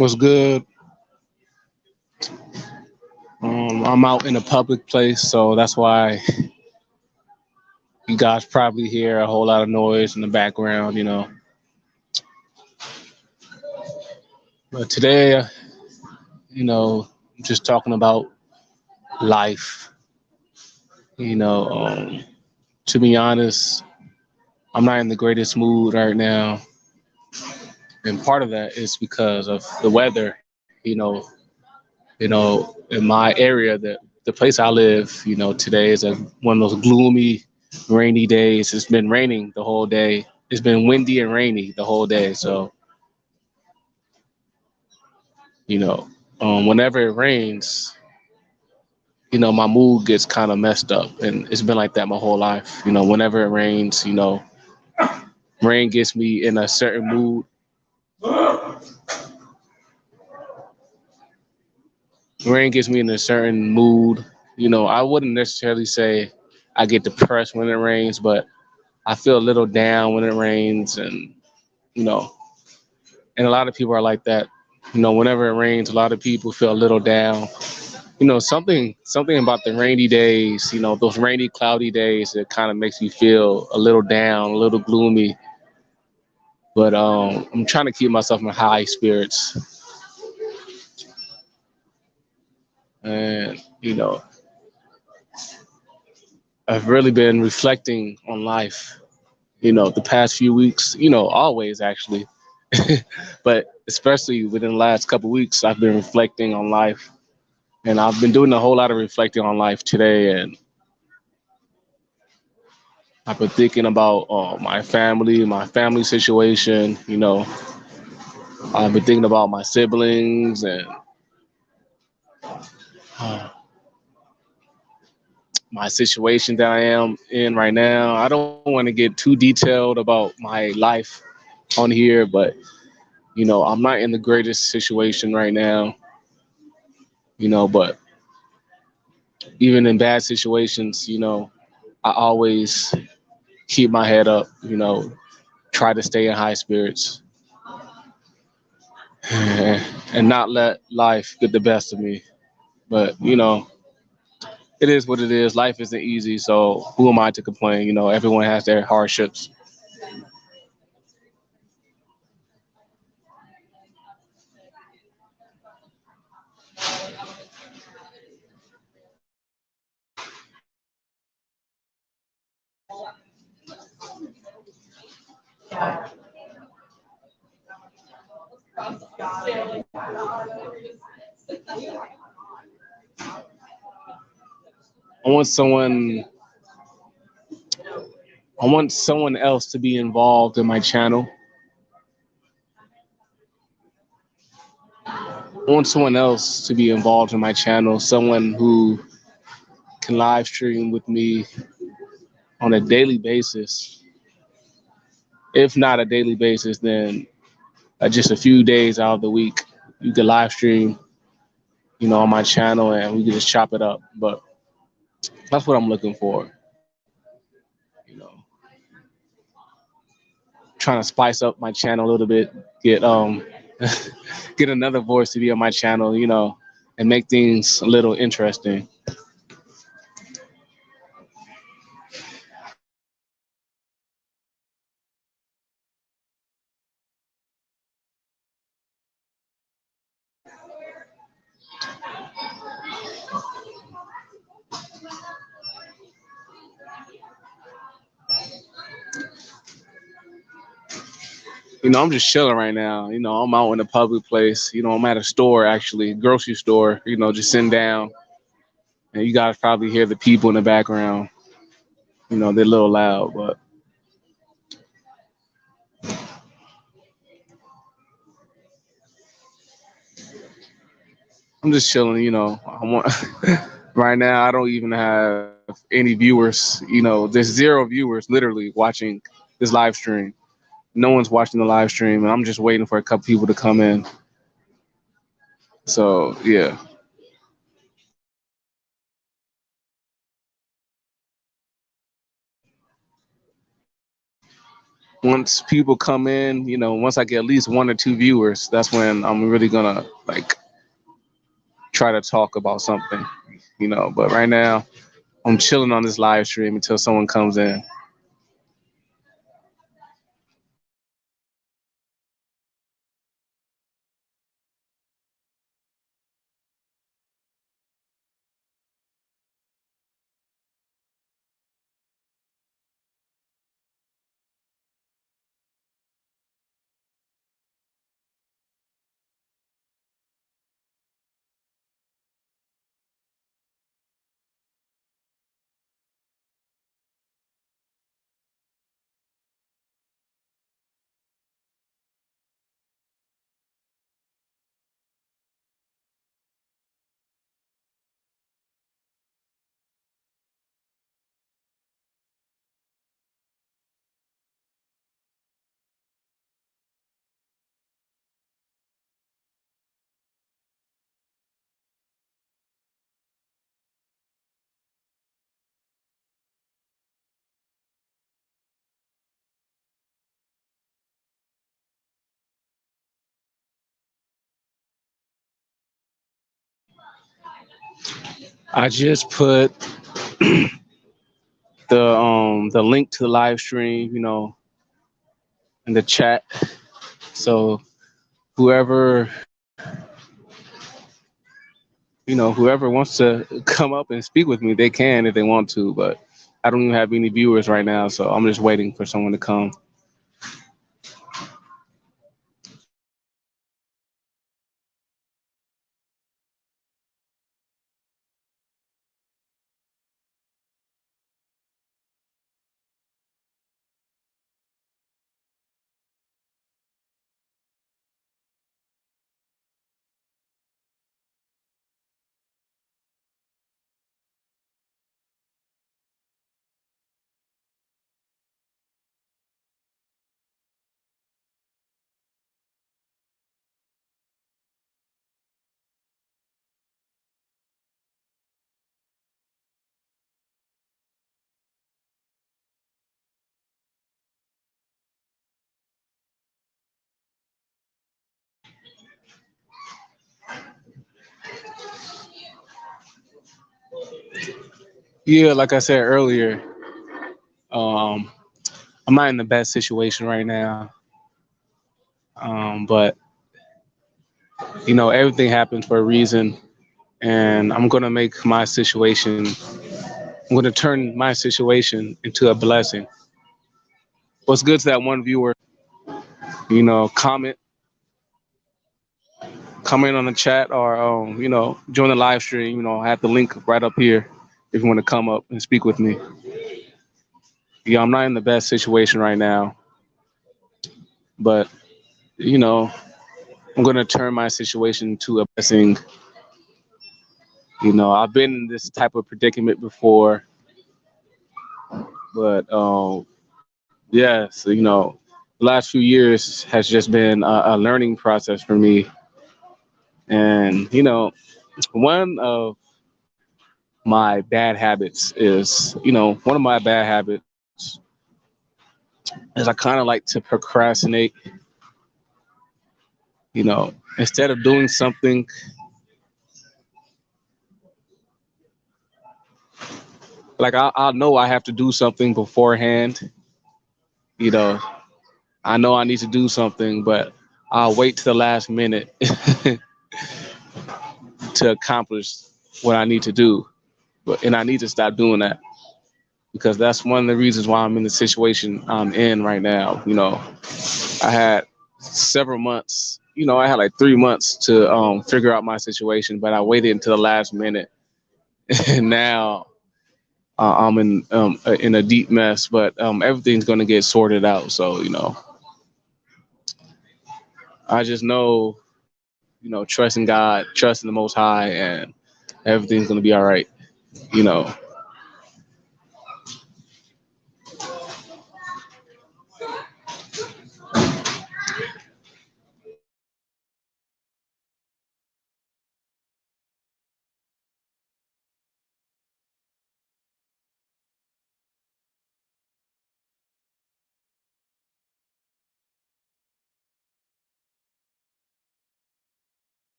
What's good? I'm out in a public place, so that's why you guys probably hear a whole lot of noise in the background, But today, I'm just talking about life. You know, um, to be honest, I'm not in the greatest mood right now, and part of that is because of the weather. In my area, the place I live, today is one of those gloomy, rainy days. It's been raining the whole day. It's been windy and rainy the whole day. So, you know, whenever it rains, my mood gets kind of messed up, and it's been like that my whole life. Whenever it rains, rain gets me in a certain mood. Rain gets me in a certain mood. I wouldn't necessarily say I get depressed when it rains, but I feel a little down when it rains, and you know, and a lot of people are like that. Whenever it rains, a lot of people feel a little down. Something about the rainy days. Those rainy, cloudy days, it kind of makes you feel a little down, a little gloomy. But I'm trying to keep myself in high spirits, and I've really been reflecting on life. The past few weeks. Always actually, but especially within the last couple of weeks, I've been reflecting on life, and I've been doing a whole lot of reflecting on life today, and I've been thinking about my family situation. I've been thinking about my siblings and uh, my situation that I am in right now. I don't want to get too detailed about my life on here, but I'm not in the greatest situation right now. But even in bad situations, I always keep my head up. Try to stay in high spirits and not let life get the best of me. But it is what it is. Life isn't easy, so who am I to complain? Everyone has their hardships. I want someone I want someone else to be involved in my channel. I want someone else to be involved in my channel, someone who can live stream with me on a daily basis. If not a daily basis, then just a few days out of the week, you can live stream, on my channel, and we can just chop it up. But that's what I'm looking for. You know, Trying to spice up my channel a little bit, get get another voice to be on my channel, and make things a little interesting. I'm just chilling right now. I'm out in a public place. I'm at a store, actually, grocery store. Just sitting down, and you guys probably hear the people in the background. They're a little loud, but I'm just chilling. I want right now. I don't even have any viewers. There's zero viewers literally watching this live stream. No one's watching the live stream, and I'm just waiting for a couple people to come in. So yeah. once people come in, once I get at least one or two viewers, that's when I'm really gonna like try to talk about something. But right now I'm chilling on this live stream until someone comes in. I just put the link to the live stream, in the chat. So whoever whoever wants to come up and speak with me, they can if they want to. But I don't even have any viewers right now, so I'm just waiting for someone to come. Yeah, like I said earlier, um, I'm not in the best situation right now. But everything happens for a reason, and I'm gonna make my situation. I'm gonna turn my situation into a blessing. What's good to that one viewer? Comment on the chat, or join the live stream. I have the link right up here if you want to come up and speak with me. Yeah, I'm not in the best situation right now, but you know, I'm gonna turn my situation to a blessing. I've been in this type of predicament before, but yeah, so the last few years has just been a learning process for me, and one of my bad habits is, one of my bad habits is I kind of like to procrastinate. Instead of doing something, like I know I have to do something beforehand. You know, I know I need to do something, but I'll wait to the last minute to accomplish what I need to do. And I need to stop doing that, because that's one of the reasons why I'm in the situation I'm in right now. I had several months. I had like 3 months to figure out my situation, but I waited until the last minute, and now I'm in a deep mess. But everything's gonna get sorted out. So I just know, trusting God, trusting the Most High, and everything's gonna be all right. You know.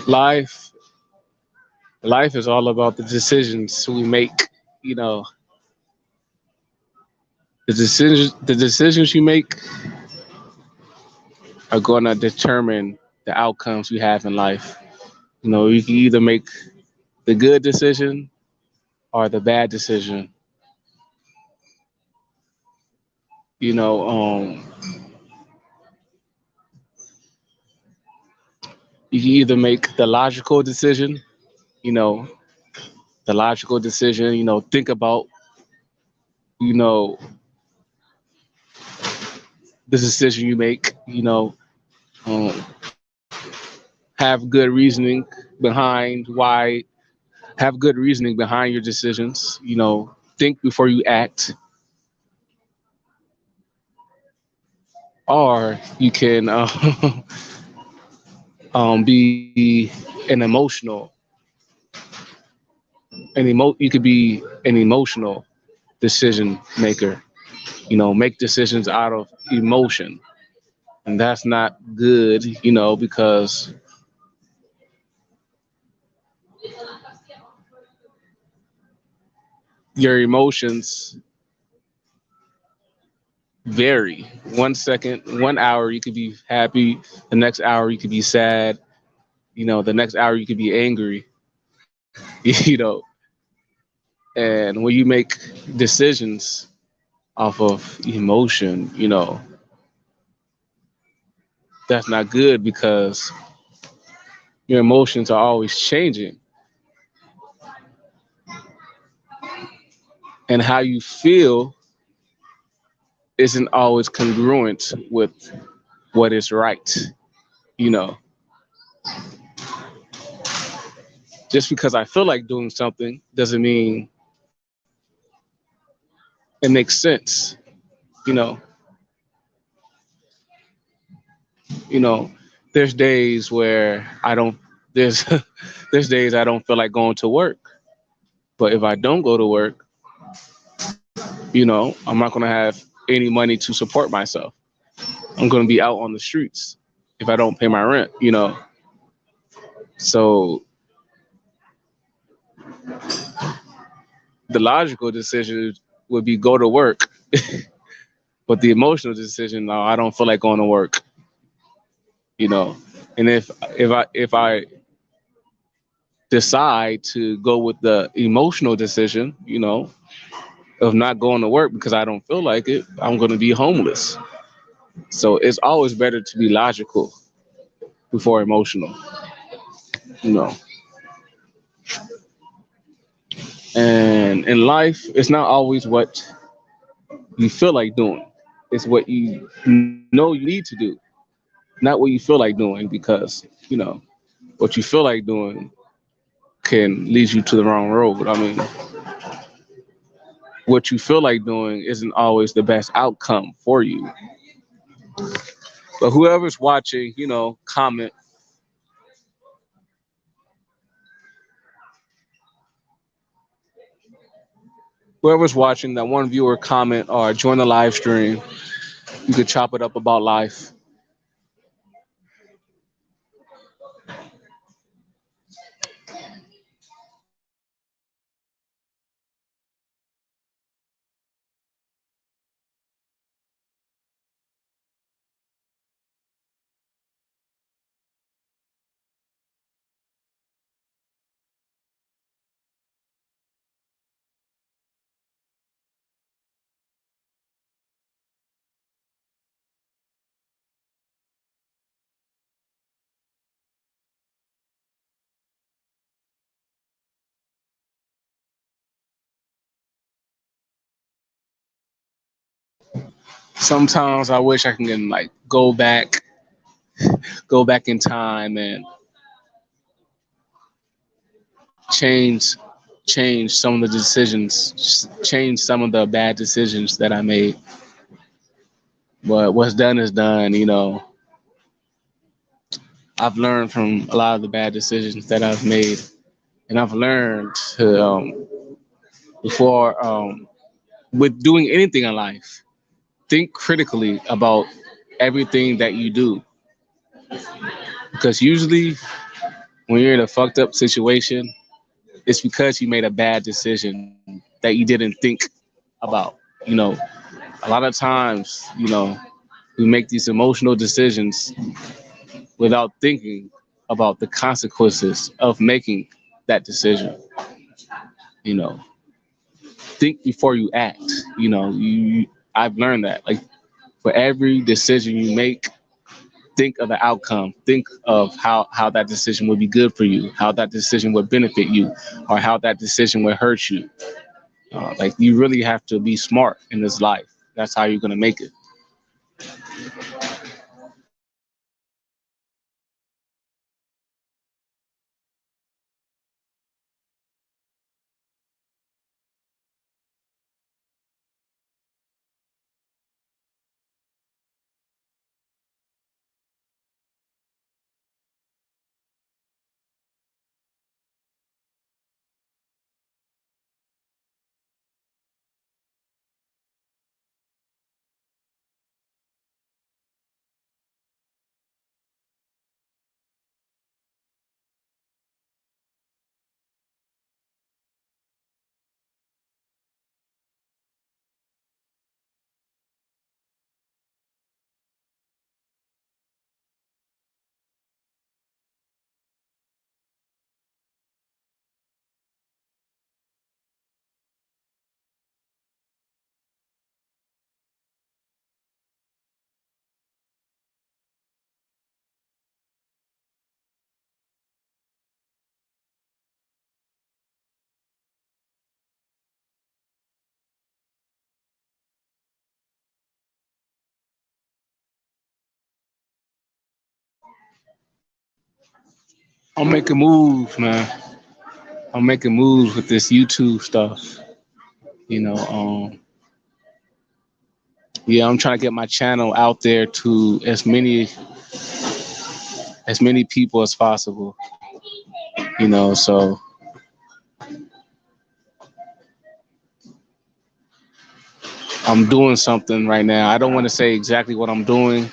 Life, life is all about the decisions we make. You know, the decisions you make are going to determine the outcomes you have in life. You know, you can either make the good decision or the bad decision. You know, you can either make the logical decision. You know, the logical decision. You know, think about you know the decision you make. Um, have good reasoning behind why. Have good reasoning behind your decisions. You know, think before you act. Or you can be you could be an emotional decision maker. You know, make decisions out of emotion, and that's not good. You know, because your emotions vary. 1 second, 1 hour you could be happy, the next hour you could be sad. You know, the next hour you could be angry. you know, and when you make decisions off of emotion, that's not good because your emotions are always changing, and how you feel isn't always congruent with what is right. You know, just because I feel like doing something doesn't mean it makes sense. You know, you know, there's days where I don't. There's there's days I don't feel like going to work. But if I don't go to work, I'm not gonna have any money to support myself. I'm gonna be out on the streets if I don't pay my rent. So the logical decision would be go to work, but the emotional decision, no, I don't feel like going to work. You know, and if I decide to go with the emotional decision, of not going to work because I don't feel like it, I'm going to be homeless. So it's always better to be logical before emotional, you know. And in life, it's not always what you feel like doing. It's what you know you need to do, not what you feel like doing, because, what you feel like doing can lead you to the wrong road. I mean, what you feel like doing isn't always the best outcome for you. But whoever's watching, whoever's watching, that one viewer comment or join the live stream. You could chop it up about life. Sometimes I wish I can like go back in time and change change some of the decisions, change some of the bad decisions that I made. But what's done is done. I've learned from a lot of the bad decisions that I've made, and I've learned to before with doing anything in life, think critically about everything that you do, because usually When you're in a fucked up situation, it's because you made a bad decision that you didn't think about. A lot of times, we make these emotional decisions without thinking about the consequences of making that decision. You know, think before you act. I've learned that. Like for every decision you make, think of the outcome. Think of how that decision would be good for you, how that decision would benefit you, or how that decision would hurt you. Like you really have to be smart in this life. That's how you're gonna make it. I'm making moves, man. I'm making moves with this YouTube stuff. You know, yeah, I'm trying to get my channel out there to as many people as possible. So I'm doing something right now. I don't want to say exactly what I'm doing.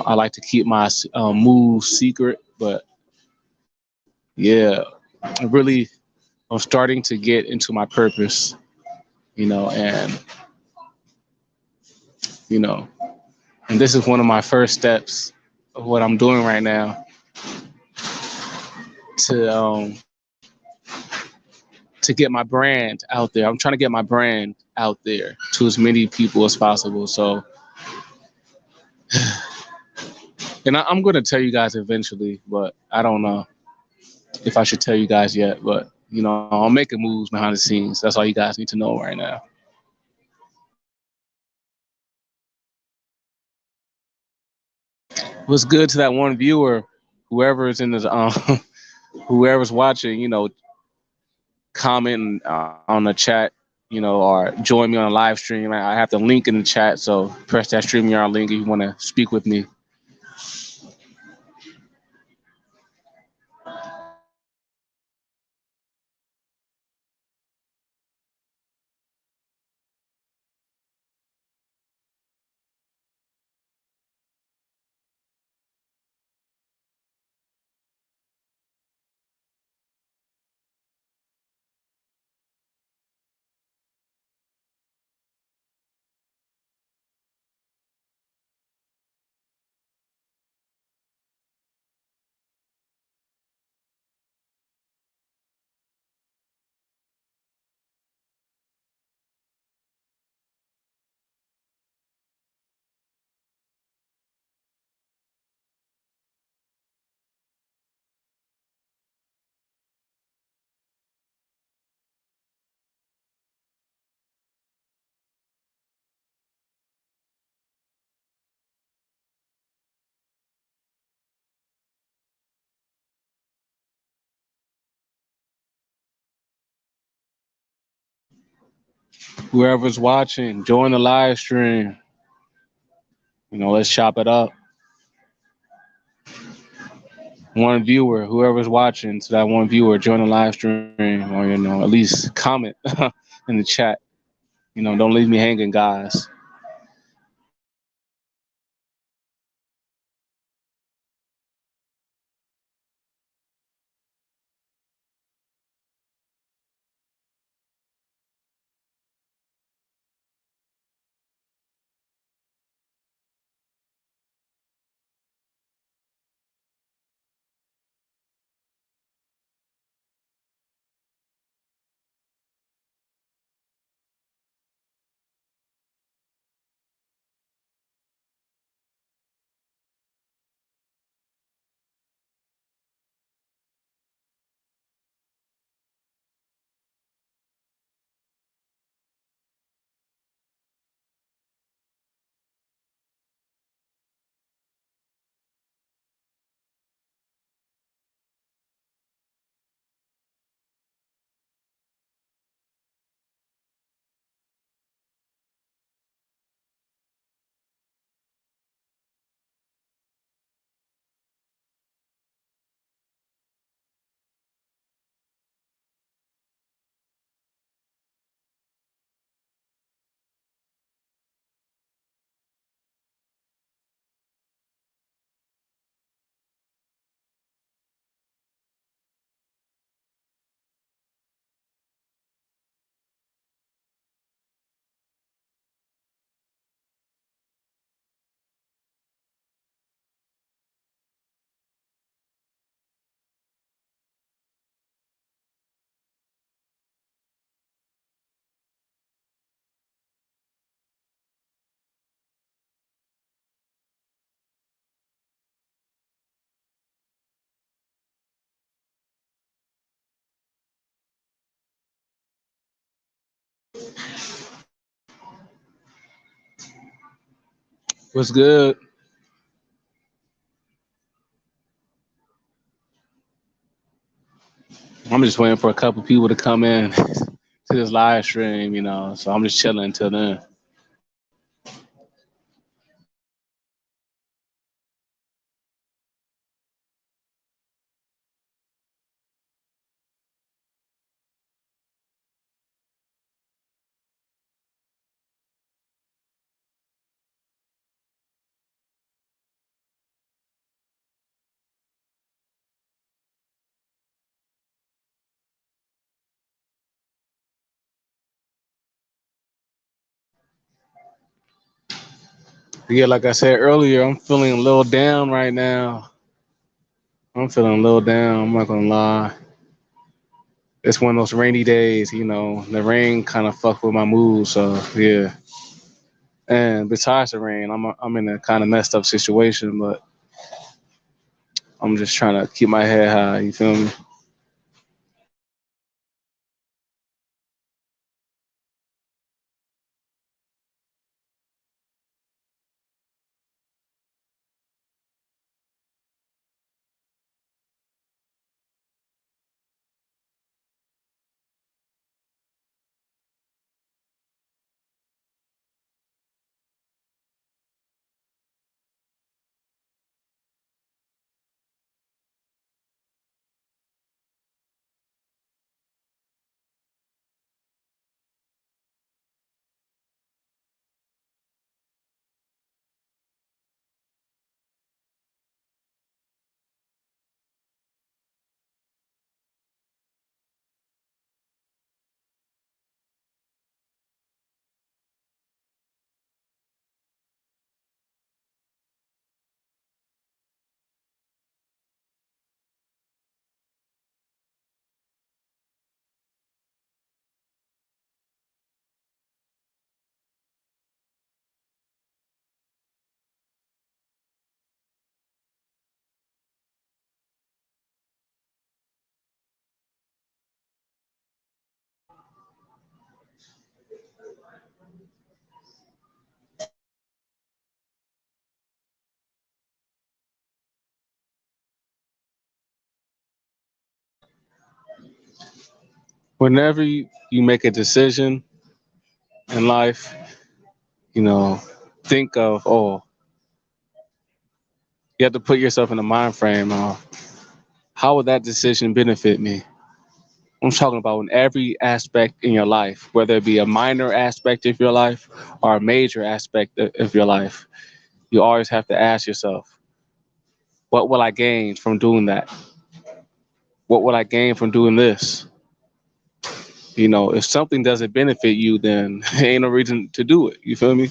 I like to keep my moves secret, but yeah, really, I'm starting to get into my purpose. And you know, and this is one of my first steps of what I'm doing right now to get my brand out there. I'm trying to get my brand out there to as many people as possible. So, and I'm going to tell you guys eventually, but I don't know if I should tell you guys yet. But I'm making moves behind the scenes. That's all you guys need to know right now. What's good to that one viewer, whoever is in this, whoever's watching, comment on the chat, or join me on a live stream. I have the link in the chat, so press that StreamYard link if you want to speak with me. Whoever's watching, join the live stream. Let's chop it up. One viewer, whoever's watching, to that one viewer, join the live stream, or at least comment in the chat. Don't leave me hanging, guys. What's good? I'm just waiting for a couple people to come in to this live stream, so I'm just chilling until then. Yeah, like I said earlier, I'm feeling a little down right now. I'm feeling a little down. I'm not gonna lie. It's one of those rainy days, The rain kind of fucked with my mood, so yeah. And besides the rain, I'm in a kind of messed up situation, but I'm just trying to keep my head high. You feel me? Whenever you make a decision in life, you know, think of, you have to put yourself in the mind frame of how would that decision benefit me? I'm talking about in every aspect in your life, whether it be a minor aspect of your life or a major aspect of your life. You always have to ask yourself, what will I gain from doing that? What will I gain from doing this? If something doesn't benefit you, then ain't no reason to do it. You feel me?